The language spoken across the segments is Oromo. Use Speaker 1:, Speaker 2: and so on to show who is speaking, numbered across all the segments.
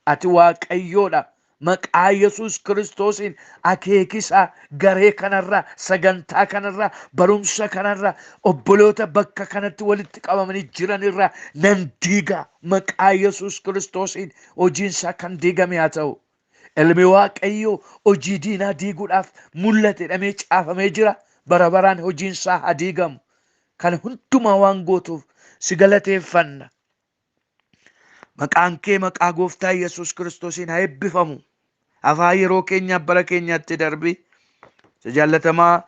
Speaker 1: ati waaqayyoodha. Maqaa Yesuus Kiristoosiin akeekisa garee kanarraa, sagantaa kanarraa, barumsa kanarraa, obboloota bakka kanatti walitti qabamanii jiranirraa nan diiga. Maqaa Yesuus Kiristoosiin hojiinsaa kan diigame haa ta'u. Ilmi waaqayyoo hojii diinaa diiguudhaaf mul'ate jedhamee caafamee jira. Bara baraan hojiinsaa haa diigamu. Kan hundumaa waan gootuuf si galateeffanna. Maqaan kee maqaa gooftaa Yesuus Kiristoosiin haa eebbifamu. Afaan yeroo keenyaaf bara keenyaatti darbi. Jaallatamaa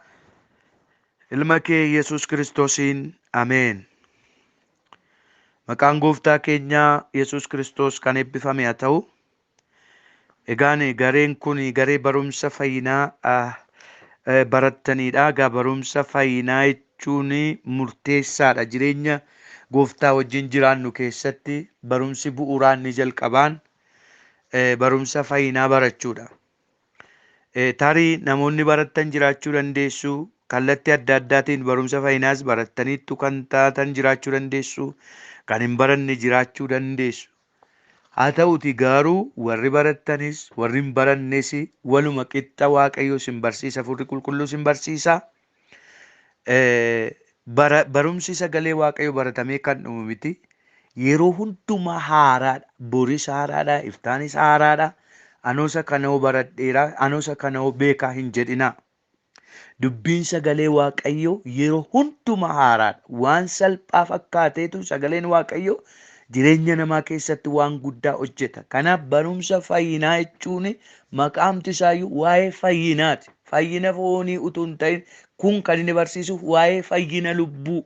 Speaker 1: ilma kee Yesuus Kiristoosiin ameen. Maqaan gooftaa keenyaa Yesuus Kiristoos kan eebbifame haa ta'u. Egaan gareen kun garee barumsa fayyinaa barattanidha. Egaa barumsa fayyinaa jechuun murteessaadha. Jireenya gooftaa wajjin jiraannu keessatti barumsi bu'uuraan ni jalqabaan barumsa fayyinaa barachuudha. Tarii namoonni barattan jiraachuu dandeessu. Kallattii adda addaatiin barumsa fayyinaas barattaniittu kan taatan jiraachuu dandeessu. Kan hin baranne jiraachuu dandeessu. Haa ta'uti garuu warri barattanis warri hin barannes waluma qixxa Waaqayyo sin barsiisa. Hafuurri Qulqulluu sin barsiisa. Barumsi sagalee Waaqayyo baratamee kan dhumu miti. Yeroo hundumaa haaraadha. Boris haaraadha. Iftaanis haaraadha. Anoosa kanoo baradheera. Anoosa kanoo beekaa hin jedhina. Dubbiin sagalee Waaqayyo yeroo hundumaa haaraadha. Waan salphaa fakkaateetu sagaleen Waaqayyo jireenya namaa keessatti waan guddaa hojjeta. Kanaaf barumsa fayyinaa jechuun maqaamti isaayyuu waa'ee fayyinaati. Fayyina foonii utuu hin ta'in kun kan inni barsiisuuf waa'ee fayyina lubbuu.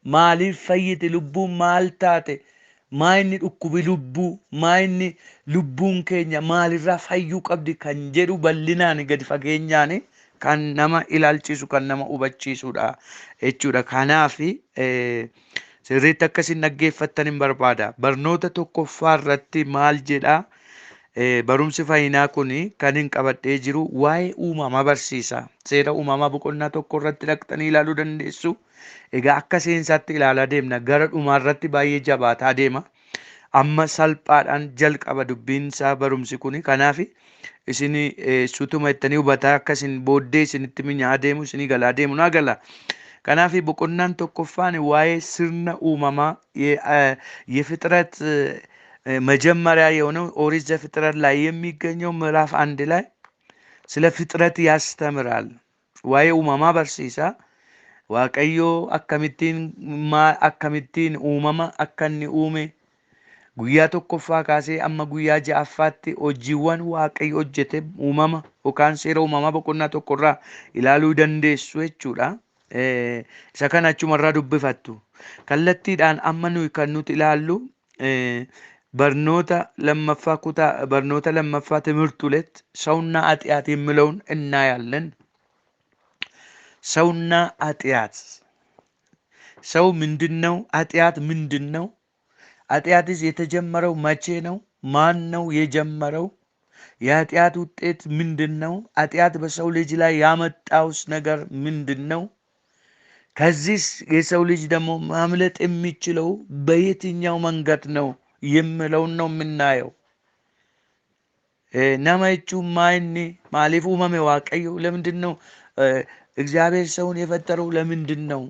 Speaker 1: Maaliif fayyite? Lubbuun maal taate? Maa inni dhukkubi lubbuu? Maa inni lubbuun keenya maalirraa fayyuu qabdi kan jedhu bal'inaan gadi fageenyaan kan nama ilaalchisu, kan nama hubachiisudha jechuudha. Kanaaf sirriitti akkasiin dhaggeeffattan hin barbaada. Barnoota tokkoffaa irratti maal jedhaa? Barumsi fayyinaa kun kan hin qabadhee jiru waa'ee uumamaa barsiisa. Seera uumamaa boqonnaa tokko irratti dhaqxanii ilaaluu dandeessu. Egaa akka seensaatti ilaalaa deemna. Gara dhumaa irratti baay'ee jabaataa deema. Amma salphaadhaan jalqaba dubbiin isaa barumsi kun. Kanaaf isin sutuma ittanii hubataa akkasiin booddee isinitti minyaa deemu, isinii galaa deemu naa gala. Kanaaf boqonnaan tokkoffaan waa'ee sirna uumamaa የፍጥረት መጀመሪያ የሆነው ኦሪት ዘፍጥረት ላይ የሚገኘው ምዕራፍ 1 ላይ ስለ ፍጥረት ያስተምራል። ዋይ ኡማማ በርሲሳ ዋቀዮ አከሚቲን ኡማማ አከኒ ኡሜ ጉያ ቶኮፋ ካሴ አማ ጉያ ጃአፋቲ ሆጂወን ዋቀዮ ሆጀቴ ኡማማ ኦካን ሴራ ኡማማ ቦቆና ቶኮራ ኢላሉ ደንዴሱ jechuudha. Isa kana achumarraa dubbifattu. Kallattiidhaan amma nuyi kan nuti ilaallu barnoota lammaffaa ትምህርት ሁለት ሰውና ኃጢአት የሚለውን እናያለን። ሰውና ኃጢአት። ሰው ምንድነው? ኃጢአት ምንድነው? ኃጢአትስ የተጀመረው መቼ ነው? ማን ነው የጀመረው? የኃጢአት ውጤት ምንድነው? ኃጢአት በሰው ልጅ ላይ ያመጣውስ ነገር ምንድነው? ከዚህ የሰው ልጅ ደግሞ ማምለጥ የሚችለው በየትኛው መንገድ ነው የሚለውን ነው የምናየው። ነማይቹ ማይኒ ማሊፍ ኡመሜ ዋቀዮ ለምንድን ነው እግዚአብሔር ሰውን የፈጠረው? ለምንድን ነው?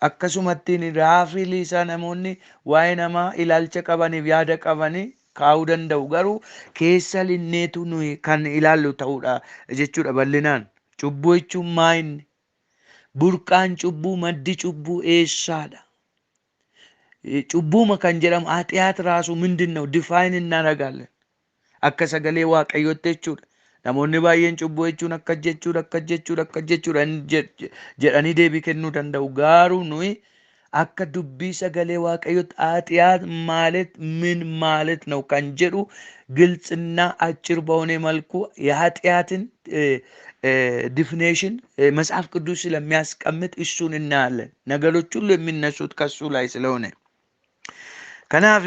Speaker 1: akkasumattiin raafii liisaa namoonni waa'ee namaa ilaalcha qabaniif yaada qabanii kaa'uu danda'u. Garuu keessa linneetu nuyi kan ilaallu ta'uudha jechuudha bal'inaan. Cubbuu jechuun maayinni? Burqaan cubbuu, maddi cubbuu eessaadha? Cubbuuma kan jedhamu ኃጢአት ራሱ ምንድን ነው? ዲፋይን እናደርጋለን akka sagalee waaqayyootti jechuudha. Namoonni baay'een cubbuu jechuun akka jechuudha jedhanii deebii kennuu danda'u. Garuu nuyi akka dubbii sagalee waaqayyootti ኃጢአት ማለት ምን ማለት ነው kan jedhu ግልጽና አጭር በሆነ መልኩ የኃጢአትን ዲፊኒሽን መጽሐፍ ቅዱስ ስለሚያስቀምጥ እሱን እናያለን። ነገሮች ሁሉ የሚነሱት ከሱ ላይ ስለሆነ ከናፊ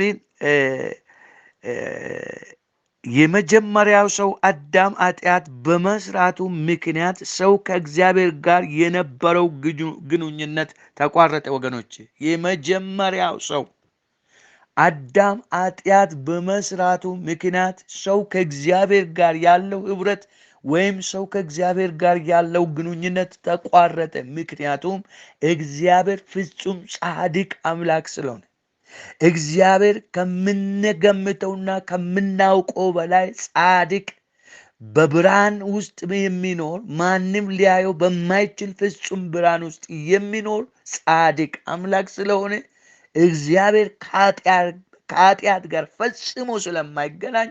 Speaker 1: የመጀመሪያው ሰው አዳም ኃጢአት በመስራቱ ምክንያት ሰው ከእግዚአብሔር ጋር የነበረው ግንኙነት ተቋረጠ። ወገኖች የመጀመሪያው ሰው አዳም ኃጢአት በመስራቱ ምክንያት ሰው ከእግዚአብሔር ጋር ያለው ህብረት ወይም ሰው ከእግዚአብሔር ጋር ያለው ግንኙነት ተቋረጠ። ምክንያቱም እግዚአብሔር ፍጹም ጻድቅ አምላክ ስለሆነ እግዚአብሔር ከምንገምተውና ከምናውቀው በላይ ጻድቅ በብርሃን ውስጥ የሚኖር ማንም ሊያየው በማይችል ፍጹም ብርሃን ውስጥ የሚኖር ጻድቅ አምላክ ስለሆነ እግዚአብሔር ከኃጢአት ጋር ፈጽሞ ስለማይገናኝ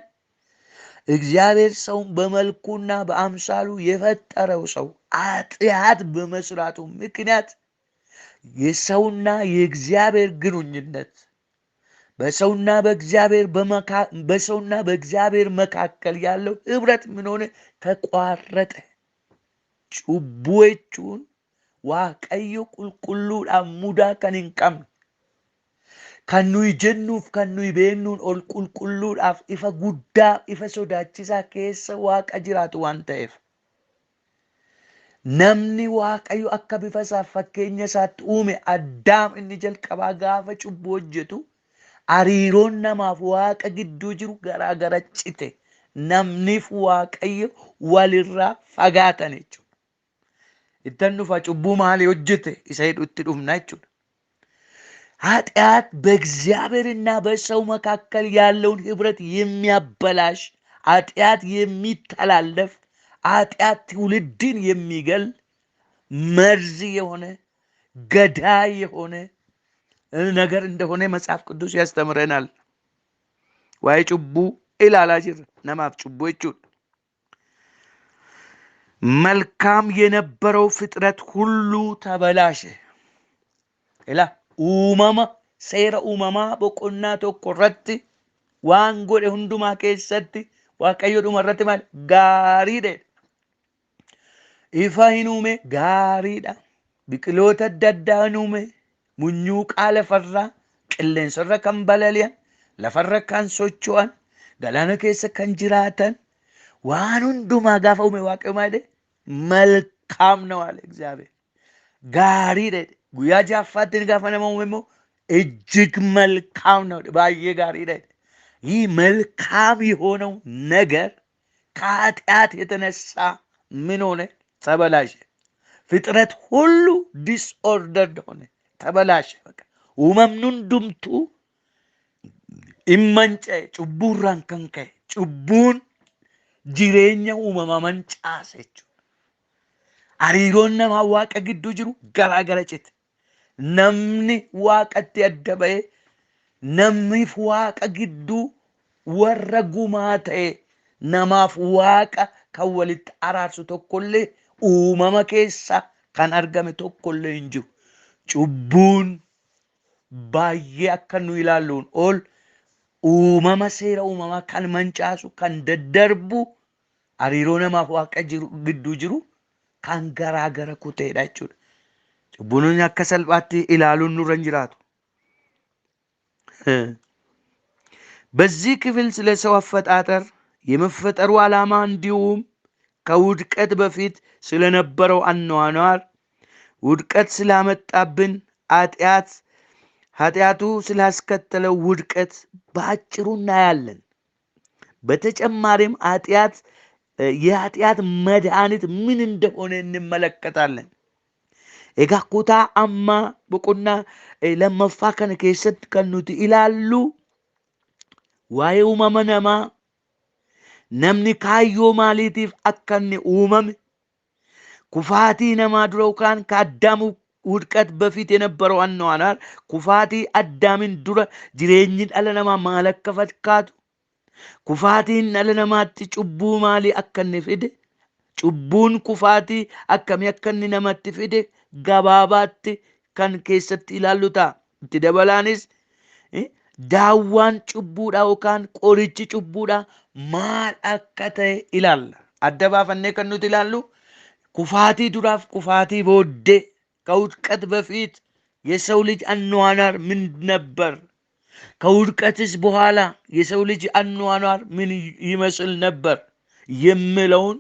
Speaker 1: እግዚአብሔር ሰውን በመልኩና በአምሳሉ የፈጠረው ሰው ኃጢአት በመስራቱ ምክንያት የሰውና የእግዚአብሔር ግንኙነት በሰውና በእግዚአብሔር መካከል ያለው ህብረት ምን ሆነ? ተቋረጠ። ጩቦቹን ዋቀዮ ቁልቁሉudhaan mudaa kan hin qabne kan nuyi jennuuf kan nuyi beeknuun ol qulqulluudhaaf ifa guddaa ifa sodaachisaa keessa waaqa jiraatu waan ta'eef namni waaqayyo akka bifa isaa fakkeenya isaatti uume addaam inni jalqabaa gaafa cubbuu hojjetu hariiroon namaaf waaqa gidduu jiru garaagara cite. Namniif waaqayyo walirraa fagaatan jechuudha. Ittan dhufa cubbuu maalii hojjete isa hidhutti dhufna jechuudha. ኃጢአት በእግዚአብሔርና በሰው መካከል ያለውን ህብረት የሚያበላሽ ኃጢአት የሚተላለፍ ኃጢአት ትውልድን የሚገል መርዝ የሆነ ገዳይ የሆነ ነገር እንደሆነ መጽሐፍ ቅዱስ ያስተምረናል። ዋይ ጩቡ ኢላላ ጅር ነማፍ ጩቡ ይቹ መልካም የነበረው ፍጥረት ሁሉ ተበላሸ ኢላ uumama seera uumamaa boqonnaa tokko irratti waan godhe hundumaa keessatti waaqayyo dhuma irratti maal gaariidha. Ifa hin uume gaariidha. Biqiloota adda addaa hin uume munyuuqaa lafarraa qilleensarra kan balali'an lafarra kan socho'an galaana keessa kan jiraatan waan hundumaa gaafa uume waaqayyo maal jedhe መልካም ነው አለ እግዚአብሔር። ጋሪidha guyyaa ja'affaatti gaafa nama uume immoo እጅግ መልካም ነው ባየ ጋሪidha። ይህ መልካም የሆነው ነገር ከኃጢአት የተነሳ ምን ሆነ? ተበላሸ። ፍጥረት ሁሉ ዲስኦርደርድ ሆነ፣ ተበላሸ። በቃ uumamnuun hundumtuu immanca'e cubbuurraan kan ka'e cubbuun jireenya uumamaa mancaase jechuudha. hariiroon namaa waaqa gidduu jiru garaagara cite. namni waaqatti adda ba'e namniif waaqa gidduu warra gumaa ta'e namaaf waaqa kan walitti araarsu tokkollee uumama keessa kan argame tokkollee hin jiru. Cubbuun baay'ee akka nu ilaalluun ol uumama seera uumamaa kan mancaasu kan daddarbu hariiroo namaaf waaqa gidduu jiru kan garaagara kuteedha jechuudha. Cubbuun akka salphaatti ilaaluun nurra hin jiraatu. በዚህ ክፍል ስለ ሰው አፈጣጠር የመፈጠሩ ዓላማ እንዲሁም ከውድቀት በፊት ስለነበረው አኗኗር ውድቀት ስላመጣብን ኃጢአቱ ስላስከተለው ውድቀት በአጭሩ እናያለን። በተጨማሪም የኃጢአት መድኃኒት ምን እንደሆነ እንመለከታለን። egaa kutaa ammaa boqonnaa lammaffaa kana keessatti kan nuti ilaallu waa'ee uumama namaa namni kaayyoo maaliitiif akka inni uumame kufaatii namaa dura yookaan ከአዳም ውድቀት በፊት የነበረው አኗኗር ኩፋtii አዳምን dura jireenyi dhala namaa maal akka fakkaatu kufaatiin dhala namaatti cubbuu maalii akka inni fide cubbuun kufaatii akkamii akka inni namatti fide gabaabaatti kan keessatti ilaallu ta'a. Itti dabalaanis daawwaan cubbuudha yookaan qorichi cubbuudha maal akka ta'e ilaalla. Adda baafannee kan nuti ilaallu kufaatii duraaf kufaatii booddee ከውድቀት በፊት የሰው ልጅ አኗኗር ምን ነበር? ከውድቀትስ በኋላ የሰው ልጅ አኗኗር ምን ይመስል ነበር የሚለውን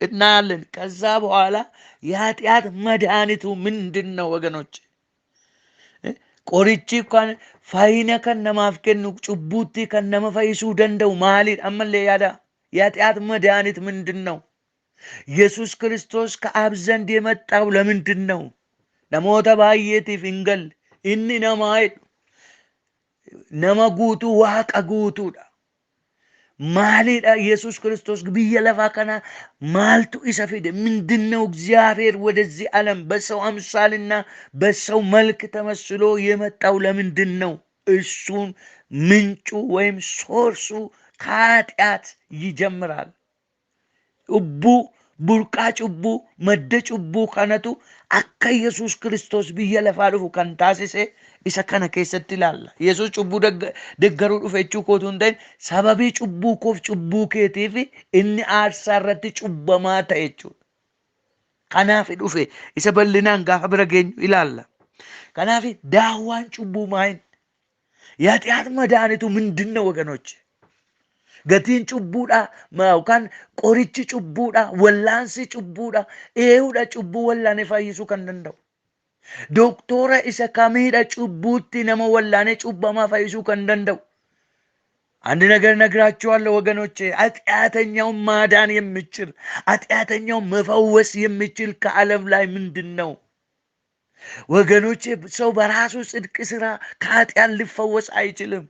Speaker 1: እናያለን። ከዛ በኋላ የኃጢአት መድኃኒቱ ምንድን ነው ወገኖች? Qorichi kan fayyina kan namaaf kennu cubbuutti kan nama fayyisuu danda'u maalidha? Ammallee yaada የኃጢአት መድኃኒት ምንድን ነው? ኢየሱስ ክርስቶስ ከአብ ዘንድ የመጣው ለምንድን ነው? namoota baay'eetiif hin galle. Inni nama guutuu waaqa guutuudha. Maalidha ኢየሱስ ክርስቶስ biyya lafaa kana maaltu isa fide? ምንድነው እግዚአብሔር ወደዚህ ዓለም በሰው አምሳልና በሰው መልክ ተመስሎ የመጣው ለምንድን ነው? እሱን ምንጩ ወይም ሶርሱ ከኃጢአት ይጀምራል። burqaa cubbuu madda cubbuu kanatu akka Yesuus Kiristoos biyya lafaa dhufu kan taasise isa kana keessatti ilaalla. Yesuus cubbuu deggaruu dhufe jechuu kootu hin ta'in sababii cubbuu koof cubbuu keetiif inni aarsaa irratti cubbamaa ta'e jechuudha. Kanaaf dhufe isa bal'inaan gaafa bira geenyu ilaalla. Kanaaf daawwaan cubbuu maayin? የኃጢአት መድኃኒቱ ምንድን ነው ወገኖች? gatiin cubbuudha yookaan qorichi cubbuudha, wallaansi cubbuudha, eehuudha cubbuu wallaanee fayyisuu kan danda'u. Doktora isa kamiidha cubbuutti nama wallaanee cubbamaa fayyisuu kan danda'u? አንድ ነገር ነግራችኋለሁ ወገኖቼ፣ ኃጢአተኛውን ማዳን የሚችል ኃጢአተኛውን መፈወስ የሚችል ከዓለም ላይ ምንድን ነው ወገኖቼ? ሰው በራሱ ጽድቅ ስራ ከኃጢአት ሊፈወስ አይችልም።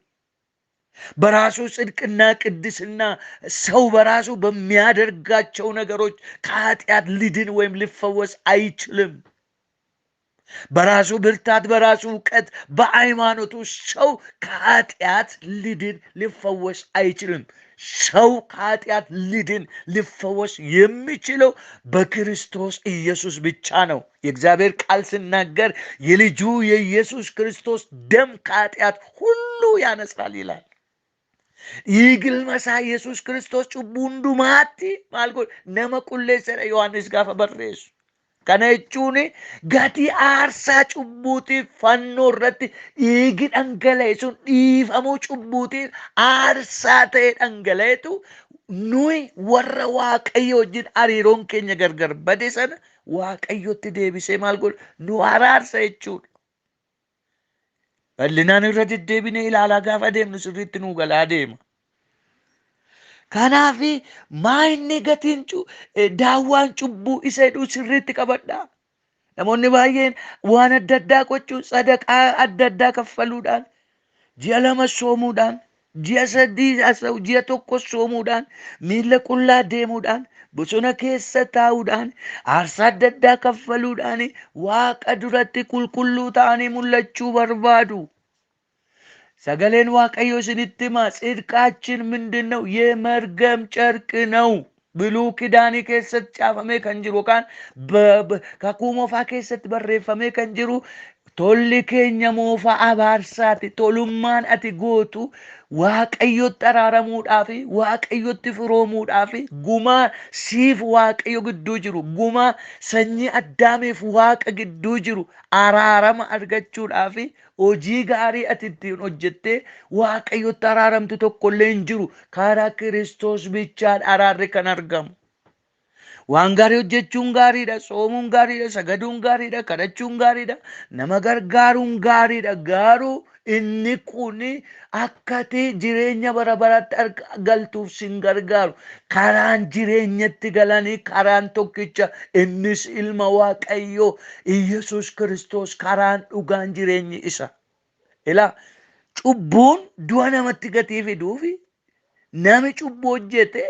Speaker 1: በራሱ ጽድቅና ቅድስና ሰው በራሱ በሚያደርጋቸው ነገሮች ከኃጢአት ሊድን ወይም ሊፈወስ አይችልም። በራሱ ብርታት፣ በራሱ እውቀት፣ በሃይማኖቱ ሰው ከኃጢአት ሊድን ሊፈወስ አይችልም። ሰው ከኃጢአት ሊድን ሊፈወስ የሚችለው በክርስቶስ ኢየሱስ ብቻ ነው። የእግዚአብሔር ቃል ሲናገር የልጁ የኢየሱስ ክርስቶስ ደም ከኃጢአት ሁሉ ያነጻል ይላል። ይግልመሳ ኢየሱስ ክርስቶስ ጩቡንዱ ማቲ ማልጎ ነመ ቁሌሰረ ዮሐንስ ጋፈ በሬሱ kana jechuun gatii aarsaa cubbuutiif fannoo irratti dhiigi dhangala'e sun dhiifamuu cubbuutiif aarsaa ta'e dhangala'etu nuyi warra waaqayyo wajjin hariiroon keenya gargar bade sana waaqayyotti deebisee maal godhu nu araarsa jechuudha. bal'inaan irra deddeebinee ilaalaa gaafa deemnu sirriitti nuu galaa deema. Kanaaf maayinni gatiin daawwaan cubbuu isa jedhu sirriitti qabadha. Namoonni baay'een waan adda addaa gochuun sadaqaa adda addaa kaffaluudhaan, ji'a 2 soomuudhaan, ji'a 3 ji'a 1 soomuudhaan, miilla qullaa deemuudhaan, bosona keessa taa'uudhaan, aarsaa adda addaa kaffaluudhaan waaqa duratti qulqulluu ta'anii mul'achuu barbaadu. ሰገሌን ዋቀዮ ስንትማ ጽድቃችን ምንድን ነው? የመርገም ጨርቅ ነው። ብሉይ ኪዳን keessatti caafamee kan jiru kan kakuu moofaa keessatti barreeffamee kan jiru tolli keenya moofaa abaarsaati. Tolummaan ati gootu waaqayyotti araaramuudhaaf, waaqayyotti firoomuudhaaf, gumaa siif waaqayyo gidduu jiru, gumaa sanyii addaamiif waaqa gidduu jiru araarama argachuudhaaf hojii gaarii ati ittiin hojjettee waaqayyotti araaramtu tokkollee hin jiru. karaa Kiristoos bichaan araarri kan argamu. waan gaarii hojjechuun gaariidha, soomuun gaariidha, sagaduun gaariidha, kadhachuun gaariidha, nama gargaaruun gaariidha. Garuu inni kun akkati jireenya bara baraatti galtuuf sin gargaaru. karaan jireenyatti galanii karaan tokkicha innis ilma waaqayyoo Iyesuus Kiristoos karaan dhugaan jireenyi isa. Ilaa cubbuun du'a namatti gatii fiduufi nami cubbuu hojjete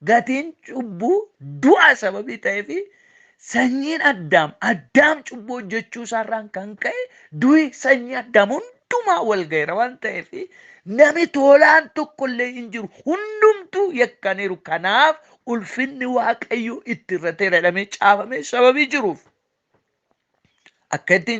Speaker 1: gatiin cubbuu du'a sababii ta'eefi sanyiin addaam cubbuu hojjechuu isaarraan kan ka'e du'i sanyii addaam hundumaa wal ga'eera waan ta'eef nami tolaan tokkollee hin jiru, hundumtuu yakkaniiru. Kanaaf ulfinni waaqayyo itti irrateera jedhamee caafamee sababii jiruuf akka ittiin